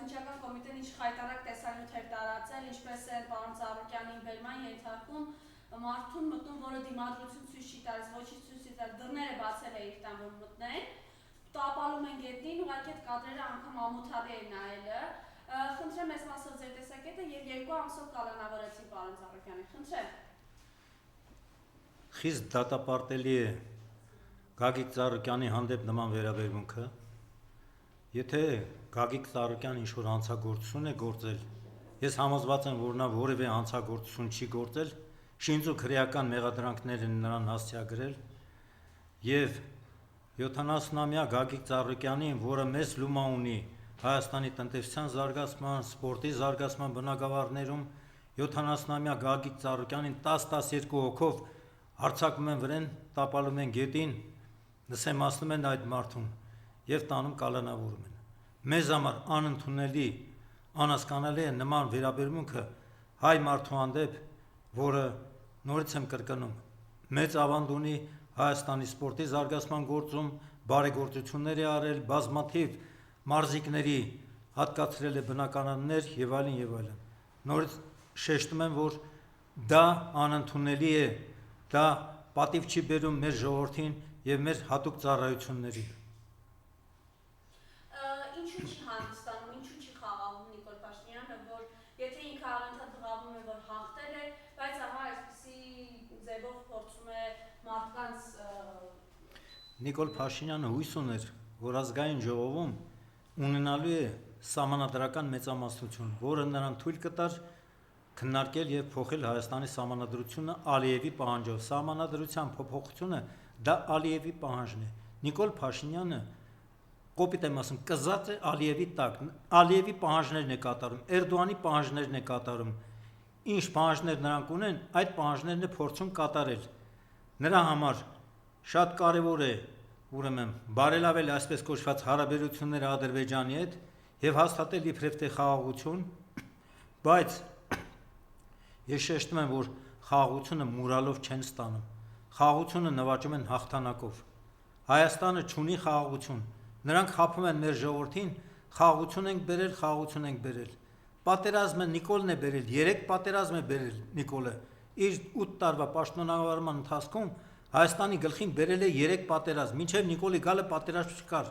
Քննչական կոմիտեն ինչ խայտարակ տեսանյութ էր տարածել, ինչպես է պարոն Ծառուկյանին բերման ենթարկում մարդուն մտնում, որը դիմադրություն ցույց չի տալիս, ոչինչ ցույց չի տալիս, դռները բացել է իր տան, որ մտնեն, տապալում են գետնին, ուղղակի այդ կադրերը անգամ ամոթալի է նայելը։ Խնդրեմ այս մասով ձեր տեսակետը եւ 2 ամսով կալանավորեցին պարոն Ծառուկյանին։ Խնդրեմ։ Խիստ դատապարտելի է Գագիկ Ծառուկյանի հանդեպ նման վերաբերմունքը։ Եթե Գագիկ Ծառուկյանը ինչ-որ հանցագործություն է գործել, ես համոզված եմ, որ նա որևէ հանցագործություն չի գործել, շինծու քրեական մեղադրանքներ են նրան հասցեագրել, եւ 70-ամյա Գագիկ Ծառուկյանին, որը մեծ լումա ունի Հայաստանի տնտեսության զարգացման, սպորտի զարգացման բնագավառներում, 70-ամյա Գագիկ Ծառուկյանին 10-12 հոգով արձակում են վրեն, տապալում են գետին, նսեմացնում են այդ մարդուն եւ տանում կալանավորում են։ Մեզ համար անընդունելի, անհասկանալի է նման վերաբերմունքը հայ մարդու հանդեպ, որը նորից եմ կրկնում, մեծ ավանդ ունի Հայաստանի սպորտի զարգացման գործում, բարեգործություններ է արել, բազմաթիվ մարզիկների հատկացրել է բնականաններ եւ այլն եւ այլն։ Նորից շեշտում եմ, որ դա անընդունելի է, դա պատիվ չի բերում մեր ժողովրդին եւ մեր հատուկ ծառայություններին։ Ինչու չի հանդիսանում, ինչու չի խաղաղում Նիկոլ Փաշինյանը, որ եթե ինքը առանց դղավում է, որ հաղթել է, բայց ահա այսպիսի ձևով փորձում է մարդկանց Նիկոլ Փաշինյանը հույս ուներ, որ ազգային ժողովում ունենալու է սահմանադրական մեծամասնություն, որը նրան թույլ կտար քննարկել եւ փոխել Հայաստանի սահմանադրությունը Ալիևի պահանջով։ Սահմանադրության փոփոխությունը դա Ալիևի պահանջն է։ Նիկոլ Փաշինյանը կոպիտ եմ ասում, կզած է Ալիևի տակ, Ալիևի պահանջներն է կատարում, Էրդողանի պահանջներն է կատարում։ Ինչ պահանջներ նրանք ունեն, այդ պահանջներն է փորձում կատարել։ Նրա համար շատ կարևոր է ուրեմն բարելավել այսպես կոչված հարաբերությունները Ադրբեջանի հետ եւ հաստատել իբրև թե խաղաղություն, բայց ես շեշտում եմ, որ խաղաղությունը մուրալով չեն ստանում։ Խաղաղությունը նվաճում են հաղթանակով։ Հայաստանը չունի խաղաղություն։ Նրանք խափում են մեր ժողովրդին, խաղաղություն ենք բերել, խաղաղություն ենք բերել։ Պատերազմը Նիկոլն է բերել, 3 պատերազմ է բերել Նիկոլը։ Իր 8 տարվա պաշտոնավարման ընթացքում Հայաստանի գլխին բերել է 3 պատերազմ, մինչև Նիկոլի գալը պատերազմ չկար։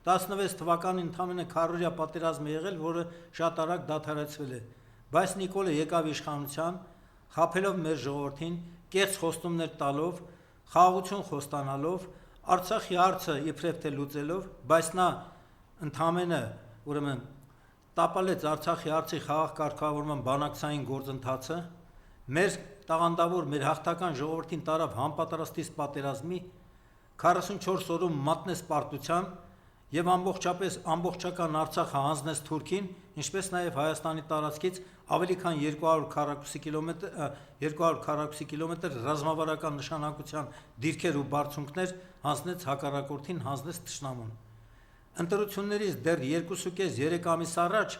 16 թվականին ընդամենը քառորյա պատերազմ է եղել, որը շատ արագ դադարեցվել է։ Բայց Նիկոլը եկավ իշխանության, խափելով մեր ժողովրդին, կեղծ խոստումներ տալով, խաղաղություն խոստանալով, Արցախի հարցը իբրև թե լուծելով, բայց նա ընդամենը ուրեմն տապալեց Արցախի հարցի խաղաղ կարգավորման բանակցային գործընթացը, մեր տաղանդավոր, մեր հաղթական ժողովրդին տարավ համապատրաստից պատերազմի, 44 օրում մատնեց պարտության եւ ամբողջական Արցախը հանձնեց Թուրքին, ինչպես նաեւ Հայաստանի տարածքից ավելի քան 200 կիլոմետր ռազմավարական նշանակության դիրքեր ու բարձունքներ հանձնեց հակառակորդին, հանձնեց թշնամուն։ Ընտրություններից դեռ 2.5-3 ամիս առաջ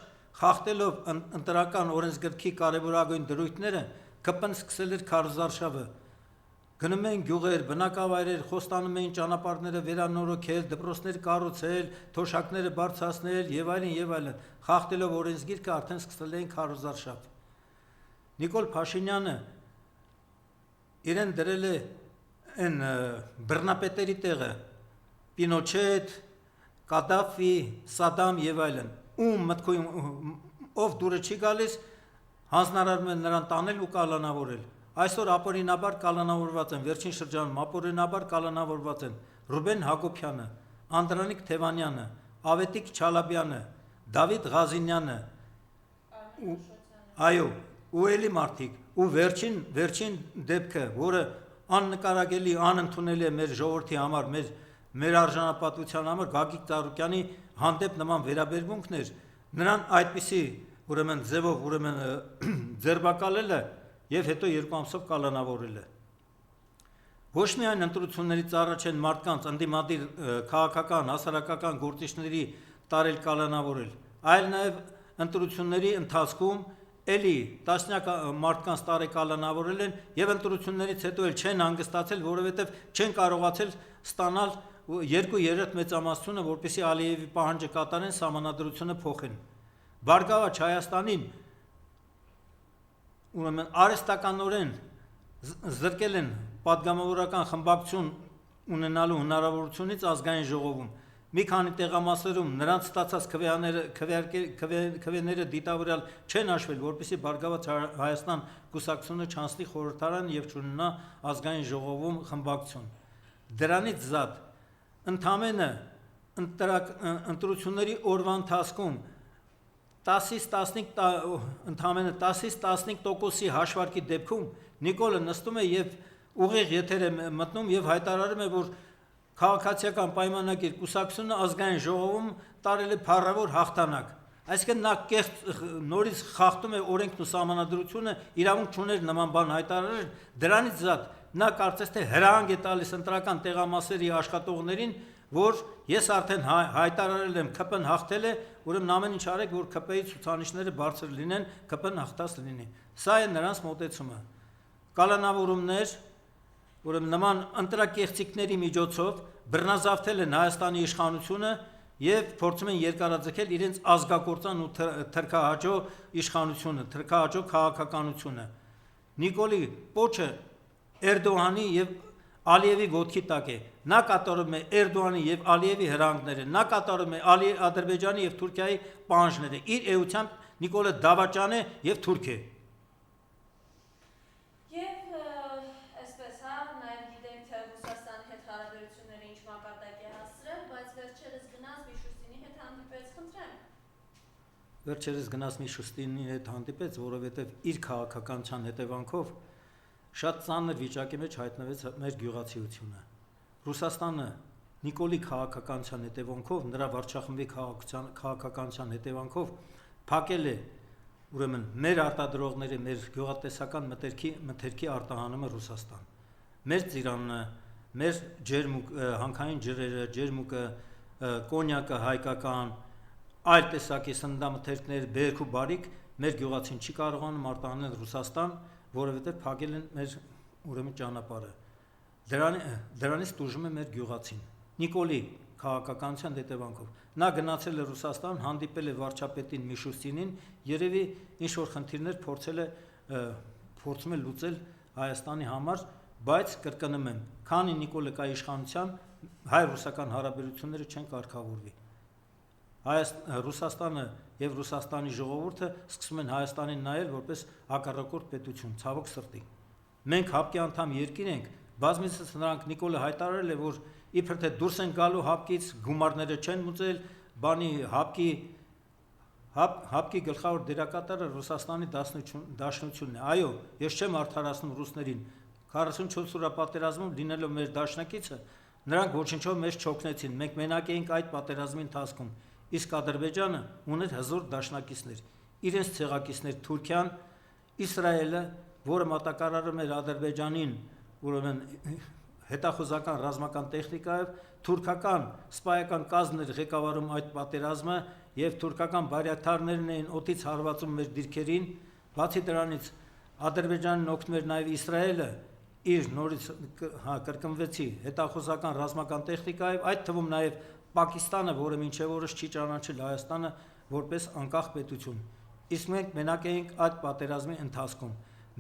խախտելով ընտրական օրենսգրքի կարևորագույն դրույթները, ԿՊ-ն սկսել էր քարոզարշավը։ Գնում էին գյուղեր, բնակավայրեր, խոստանում էին ճանապարհները վերանորոգել, դպրոցներ կառուցել, թոշակները բարձրացնել եւ այլն, խախտելով օրենսգիրքը արդեն սկսել էին քարոզարշավ։ Նիկոլ Փաշինյանը իրեն դրել է այն բռնապետերի տեղը, Պինոչետ, Կադաֆի, Սադամ եւ այլն, ում մտքում ով դուրը չի գալիս, հանձնարարում են նրան տանել ու կալանավորել։ Այսօր ապօրինաբար կալանավորված են, վերջին շրջանում ապօրինաբար կալանավորված են Ռուբեն Հակոբյանը, Անդրանիկ Թևանյանը, Ավետիք Չալաբյանը, Դավիթ Ղազինյանը, այո, ու էլի մարդիկ, ու վերջին դեպքը, որը աննկարագելի, անընդունելի է մեր ժողովրդի համար, մեր արժանապատվության համար, Գագիկ Ծառուկյանի հանդեպ նման վերաբերմունքներ, նրան այդպիսի ուրեմն ձևով ձերբակալելը եւ հետո 2 ամսով կալանավորելը։ Ոչ միայն ընտրություններից առաջ են մարդկանց ընդդիմադիր քաղաքական, հասարակական գործիչների տարել կալանավորել, այլ նաեւ ընտրությունների ընթացքում էլի տասնյակ մարդկանց տարել կալանավորել են եւ ընտրություններից հետո էլ չեն հանգստացել, որովհետեւ չեն կարողացել ստանալ 2/3 մեծամասնությունը, որպեսզի Ալիևի պահանջը կատարեն, սահմանադրությունը փոխեն։ Բարգավաճ Հայաստանին ուրեմն արհեստականորեն զրկել են պատգամավորական խմբակցություն ունենալու հնարավորությունից ազգային ժողովում։ Մի քանի տեղամասերում նրանց ստացած քվեները դիտավորյալ չեն հաշվել, որպեսզի Բարգավաճ Հայաստան կուսակցությունը չանցնի խորհրդարան եւ չունենա ազգային ժողովում խմբակցություն։ Դրանից զատ ընդամենը ընտրությունների օրվա ընթացքում 10-ից 15% հաշվարկի դեպքում Նիկոլը նստում է եւ ուղիղ եթեր է մտնում եւ հայտարարում է, որ քաղաքացիական պայմանագիր կուսակցությունը ազգային ժողովում տարել է փառավոր հաղթանակ։ Այսինքն նա նորից խախտում է օրենքն ու սահմանադրությունը, իրավունք չուներ նման բան հայտարարել, դրանից զատ նա կարծես թե հրահանգ է տալիս ընտրական տեղամասերի աշխատողներին, որ ես արդեն հայտարարել եմ ԿՊ-ն հաղթել է, ուրեմն ամեն ինչ արեք, որ ԿՊ-ի ցուցանիշները բարձր լինեն, ԿՊ-ն հաղթած լինի։ Սա է նրանց մոտեցումը։ Կալանավորումներ, ուրեմն նման ընտրակեղծիքների միջոցով բռնազավթել են Հայաստանի իշխանությունը եւ փորձում են երկարաձգել իրենց ազգակործան ու թրքահաճո իշխանությունը, թրքահաճո քաղաքականությունը։ Նիկոլի պոչը Էրդողանի եւ Ալիևի ոտքի տակ է։ Նա կատարում է Էրդողանի եւ Ալիևի հրահանգները, նա կատարում է Ադրբեջանի եւ Թուրքիայի պահանջները։ Իր էությամբ Նիկոլը դավաճան է եւ թուրք է։ Եվ այսպես նաև գիտենք, թե Ռուսաստանի հետ հարաբերությունները ինչ մակարդակ է հասցրել, բայց վերջերս գնաց Միշուստինի հետ հանդիպեց, խնդրեմ։ Վերջերս գնաց Միշուստինի հետ հանդիպեց, որովհետեւ իր քաղաքականության հետևանքով շատ ծանր վիճակի մեջ հայտնվեց մեր գյուղացիությունը։ Ռուսաստանը Նիկոլի քաղաքականության հետևանքով, նրա վարչախմբի քաղաքականության հետևանքով փակել է ուրեմն մեր արտադրողների, մեր գյուղատնտեսական մթերքի արտահանումը Ռուսաստան։ Մեր ծիրանը, մեր հանքային ջրերը, ջերմուկը, կոնյակը հայկական, այլ տեսակի սննդամթերքներ, բերք ու բարիք մեր գյուղացին չի կարողանում արտահանել Ռուսաստան, որովհետև փակել են մեր ուրեմն ճանապարհը։ Դրանից տուժում է մեր գյուղացին։ Նիկոլի քաղաքականության հետևանքով նա գնացել է Ռուսաստան, հանդիպել է վարչապետին Միշուստինին, երևի ինչ որ խնդիրներ փորձում է լուծել Հայաստանի համար, բայց կրկնում եմ, քանի Նիկոլը կա իշխանության, հայ-ռուսական հարաբերությունները չեն կարգավորվի։ Ռուսաստանը եւ Ռուսաստանի ժողովուրդը սկսում են Հայաստանին նայել որպես հակառակորդ պետություն, ցավոք սրտի։ Մենք հապկի անդամ երկիր ենք, բազմիցս նրանք Նիկոլը հայտարարել է, որ իբր թե դուրս են գալու հապկից, գումարները չեն մուծել, բանի հապկի գլխավոր դերակատարը Ռուսաստանի դաշնությունն է։ Այո, ես չեմ արդարացնում ռուսներին։ 44 օրյա պատերազմում լինելով մեր դաշնակիցը, նրանք ոչնչով մեզ չօգնեցին։ Մենք մենակ էինք այդ պատերազմի ընթացքում։ Իսկ Ադրբեջանը ուներ հզոր դաշնակիցներ, իրենց ցեղակիցներ Թուրքիան, Իսրայելը, որը մատակարարում էր Ադրբեջանին, ուրեմն հետախուզական ռազմական տեխնիկայով, թուրքական սպայական կազմներ ղեկավարում այդ պատերազմը եւ թուրքական բարյաթարներն էին օդից հարվածում մեր դիրքերին, բացի դրանից Ադրբեջանն օգնում էր նաեւ Իսրայելը իր նորից կրկնվեցի հետախուզական ռազմական տեխնիկայով, այդ թվում նաեւ Պակիստանը, որը մինչև օրս չի ճանաչել Հայաստանը որպես անկախ պետություն։ Իսկ մենք մենակ էինք այդ պատերազմի ընթացքում։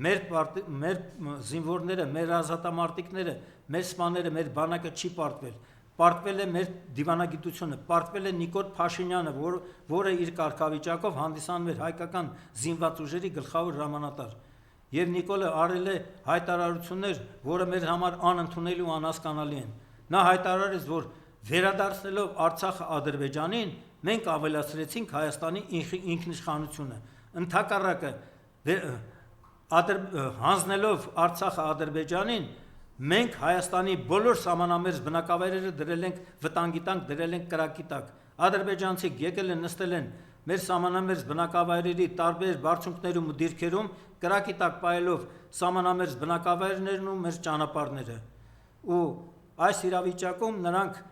Մեր զինվորները, մեր ազատամարտիկները, մեր սպաները, մեր բանակը չի պարտվել։ Պարտվել է մեր դիվանագիտությունը, պարտվել է Նիկոլ Փաշինյանը, որը իր կարգավիճակով հանդիսանում էր հայկական զինված ուժերի գլխավոր հրամանատար։ Եվ Նիկոլը արել է հայտարարություններ, որը մեր համար անընդունելի ու անհասկանալի են։ Նա հայտարարեց, որ վերադարձնելով Արցախը Ադրբեջանին, մենք ավելացրեցինք Հայաստանի ինքնիշխանությունը։ Ընդհակառակը հանձնելով Արցախը Ադրբեջանին, մենք Հայաստանի բոլոր սահմանամերձ բնակավայրերը դրել ենք վտանգի տակ, դրել ենք կրակի տակ։ Ադրբեջանցիք եկել են նստել են մեր սահմանամերձ բնակավայրերի տարբեր բարձունքներում ու դիրքերում, կրակի տակ պահելով սահմանամերձ բնակավայրներն ու մեր ճանապարհները։ Ու այս իրավիճակում նրանք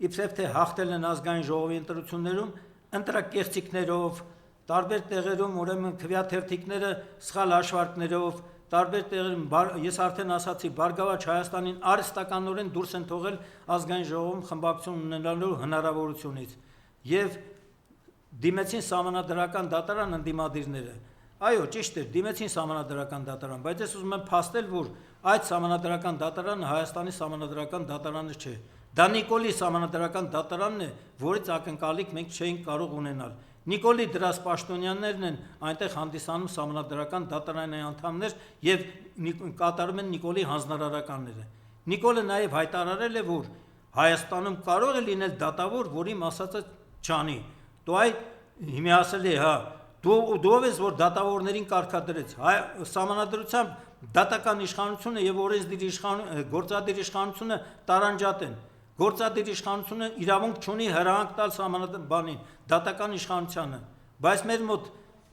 իբրև թե հաղթել են ազգային ժողովի ընտրություններում, ընտրակեղծիքներով, տարբեր տեղերում ուրեմն քվեաթերթիկները սխալ հաշվարկներով, տարբեր տեղերում ես արդեն ասացի, Բարգավաճ Հայաստանին արհեստականորեն դուրս են թողել ազգային ժողովում խմբակցություն ունենալու հնարավորությունից։ Եվ դիմեցին սահմանադրական դատարան ընդդիմադիրները։ Այո, ճիշտ է, դիմեցին սահմանադրական դատարան, բայց ես ուզում եմ փաստել, որ այդ սահմանադրական դատարանը Հայաստանի սահմանադրական դատարանը չէ։ Դա Նիկոլի սահմանադրական դատարանն է, որից ակնկալիք մենք չէինք կարող ունենալ։ Նիկոլի դրած պաշտոնյաներն են այնտեղ հանդիսանում սահմանադրական դատարանի անդամներ եւ կատարում են Նիկոլի հանձնարարականները։ Նիկոլը նաեւ հայտարարել է, որ Հայաստանում կարող է լինել դատավոր, որի ասածը չանի։ Դու այդ հիմա ասել է, հա, դու ով ես, որ դատավորներին կարգադրեց։ Սահմանադրությամբ դատական իշխանությունը եւ օրենսդիր գործադիր իշխանությունը տարանջատ են։ Գործադիր իշխանությունը իրավունք չունի հրահանգ տալ սահմանադրականին, դատական իշխանությանը, բայց մեր մոտ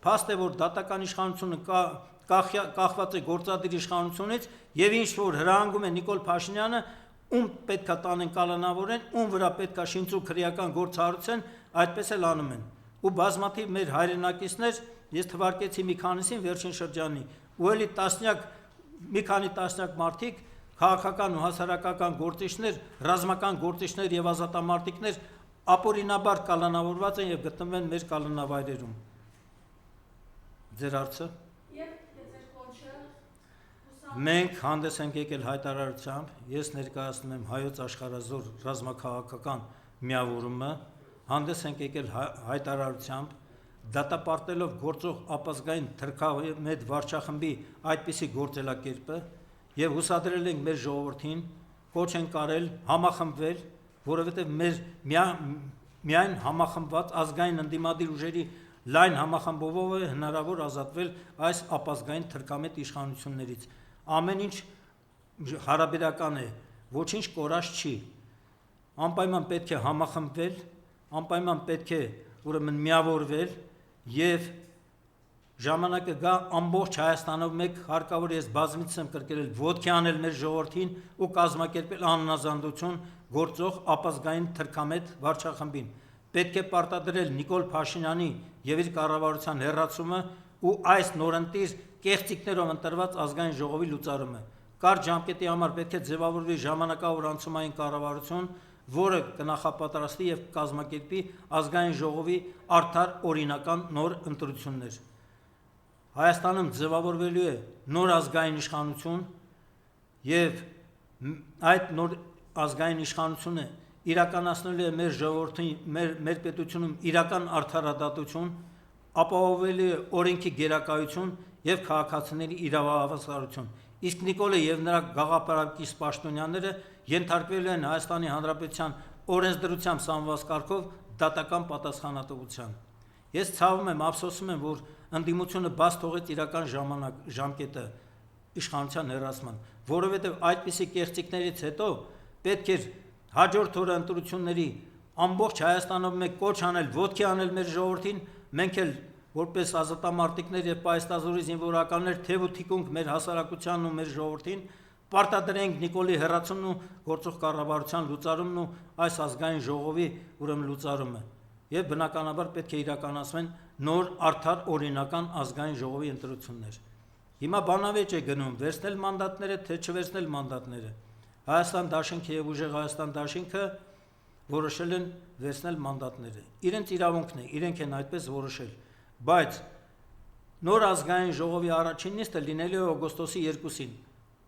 փաստ է, որ դատական իշխանությունը կախված է գործադիր իշխանությունից եւ ինչ որ հրահանգում է Նիկոլ Փաշինյանը, ում պետքա տանեն կալանավորեն, ում վրա պետքա շինծու քրեական գործ հարուցեն, այդպես էլ անում են։ Ու բազմաթիվ մեր հայրենակիցներ, ես թվարկեցի մի քանիսին վերջին շրջանի, ու էլի մի քանի տասնյակ մարդիկ, քաղաքական ու հասարակական գործիչներ, ռազմական գործիչներ եւ ազատամարտիկներ ապօրինաբար կալանավորված են եւ գտնվում են մեր կալանավայրերում։ Ձեր հարցը։ Մենք հանդես ենք եկել հայտարարությամբ, ես ներկայացնում եմ Հայոց աշխարհազոր ռազմաքաղաքական միավորումը, հանդես ենք եկել հայտարարությամբ, դատապարտելով գործող ապազգային թրքամետ վարչախմբի այդպիսի գործելակերպը եւ հուսադրել ենք մեր ժողովրդին, կոչ ենք արել համախմբվել, որովհետեւ մեր միայն համախմբված ազգային ընդդիմադիր ուժերի լայն համախմբովով է հնարավոր ազատվել այս ապազգային թրքամետ իշխանություններից։ Ամեն ինչ հարաբերական է, ոչինչ կորած չի։ Անպայման պետք է համախմբվել, անպայման պետք է ուրեմն միավորվել եւ ժամանակը գա ամբողջ Հայաստանով մեկ հարկավոր ես բազմիցս եմ կրկնել ոտքի անել մեր ժողովրդին ու կազմակերպել անհնազանդություն գործող ապազգային թրքամետ վարչախմբին։ Պետք է պարտադրել Նիկոլ Փաշինյանի եւ իր կառավարության հերացումը ու այս նորընտիր կեղծիքներով ընտրված ազգային ժողովի լուծարումը։ Կարճ ժամկետի համար պետք է ձևավորվի ժամանակավոր անցումային կառավարություն, որը կնախապատրաստի եւ կազմակերպի ազգային ժողովի արդար օրինական նոր ընտրություններ։ Հայաստանում ձևավորվելու է նոր ազգային իշխանություն եւ այդ նոր ազգային իշխանությունը իրականացնելու է մեր ժողովրդի մեր պետությունում իրական արդարադատություն, ապահովելու է օրենքի գերակայություն եւ քաղաքացիների իրավահավասարություն։ Իսկ Նիկոլը եւ նրա գաղափարակից պաշտոնյաները ենթարկվելու են Հայաստանի Հանրապետության օրենսդրությամբ սահմանված կարգով դատական պատասխանատվության։ Ես ցավում եմ, ափսոսում եմ, որ ընդդիմությունը բաց թողեց իրական ժամկետը իշխանության հերացման, որովհետեւ այդպիսի կեղծիքներից հետո պետք էր հաջորդ օրը ընտրությունների ամբողջ Հայաստանով մեկ կոչ անել, ոտքի անել մեր ժողովրդին, մենք էլ որպես ազատամարտիկներ եւ պայստազորի զինվորականներ թեւ ու թիկունք մեր հասարակությանն ու մեր ժողովրդին պարտադրենք Նիկոլի հերացումն ու գործող կառավարության լուծարումն ու այս ազգային ժողովի ուրեմն լուծարումը եւ բնականաբար պետք է իրականացվեն նոր արդար օրինական ազգային ժողովի ընտրություններ։ Հիմա բանավեճ է գնում վերցնել մանդատները, թե չվերցնել մանդատները։ Հայաստան Դաշինքը եւ Ուժեղ Հայաստան Դաշինքը որոշել են վերցնել մանդատները։ Իրենց իրավունքն է, իրենք են այդպես որոշել, բայց նոր ազգային ժողովի առաջին նիստը լինելու է օգոստոսի 2-ին։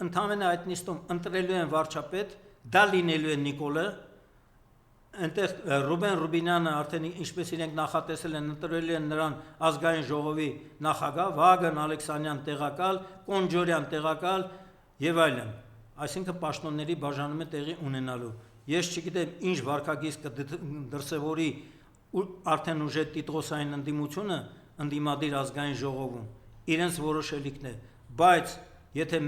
Ընդհանրապես այդ նիստում ընտրելու են վարչապետ, դա լինելու է Նիկոլը, այնտեղ Ռուբեն Ռուբինյանը արդեն ինչպես իրենք նախատեսել են ընտրելու են նրան ազգային ժողովի նախագահ, Վահագն Ալեքսանյան տեղակալ, Կոնջորյան տեղակալ եւ այլն։ Այսինքն պաշտոնների բաժանում է տեղի ունենալու։ Ես չգիտեմ ինչ վարկագիծ կդրսևորի արդեն ուժե տիտղոսային ընդդիմությունը ընդդիմադիր ազգային ժողովում։ Իրենց որոշելիքն է, բայց եթե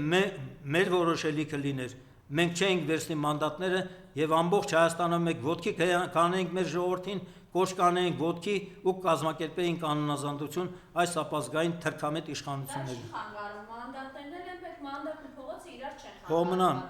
մեր որոշելիքը լիներ, մենք չէինք վերցնի մանդատները եւ ամբողջ Հայաստանում մեկ ոտքի կանեինք մեր ժողովրդին, կոչ կանեինք ոտքի ու կազմակերպեինք անհնազանդություն այս ապազգային թրքամետ իշխանությունների։ Հոմնան,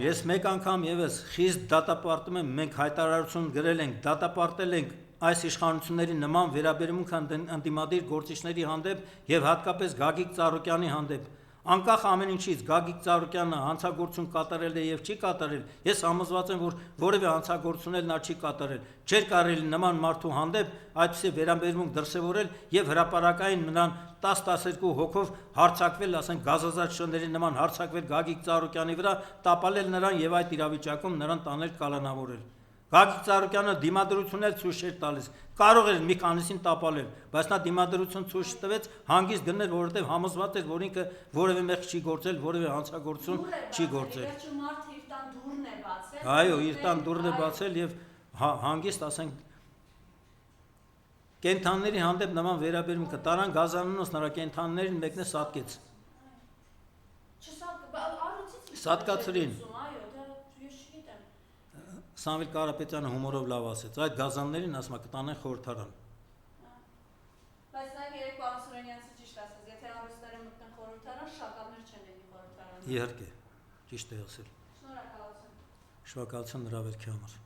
ես մեկ անգամ եւս խիստ դատապարտում եմ, մենք հայտարարություն գրել ենք, դատապարտել ենք այս իշխանությունների նման վերաբերմունք ընդդիմադիր գործիչների հանդեպ եւ հատկապես Գագիկ Ծառուկյանի հանդեպ։ Անկախ ամեն ինչից Գագիկ Ծառուկյանը հանցագործություն կատարել է եւ չի կատարել, ես համոզված եմ, որ որևէ հանցագործություն էլ նա չի կատարել։ Չէր կարելի նման մարդու հանդեպ այդպիսի վերաբերմունք դրսևորել եւ հրապարակային նրան 10-12 հոգով հարցակվել, ասենք գազազատ շների նման հարցակվել Գագիկ Ծառուկյանի վրա, տապալել նրան եւ այդ իրավիճակում նրան տանել կալանավորել։ Գագիկ Ծառուկյանը դիմադրություն էլ ցույց չէր տալիս, կարող էր մի քանիսին տապալել, բայց նա դիմադրություն ցույց տվեց, հանգիստ գնել, որովհետև համոզված էր, որ ինքը որևէ մեղք չի գործել, որևէ հանցագործություն չի գործել։ Վերջը մարդը իր տան դուռն է բացել։ Այո, իր տան դուռն է բացել եւ հանգիստ, ասենք, կենթանիների հանդեպ նման վերաբերմունքը տարան գազանանոց նրա կենթանիներին մեկն է սատկեց։ Սատկացրին։ Սամվել Կարապետյանը հումորով լավ ասեց, այդ գազաններին ասում է կտանեն խորհրդարան։ Բայց նաև երեք պարոն Սուրենյանցը ճիշտ ասաց, եթե արվեստները մտնեն խորհրդարան, շակալներ չեն լինի խորհրդարանում։ Իհարկե, ճիշտ է ասել։ Շնորհակալություն։ Շնորհակալություն նրա վերքի համար։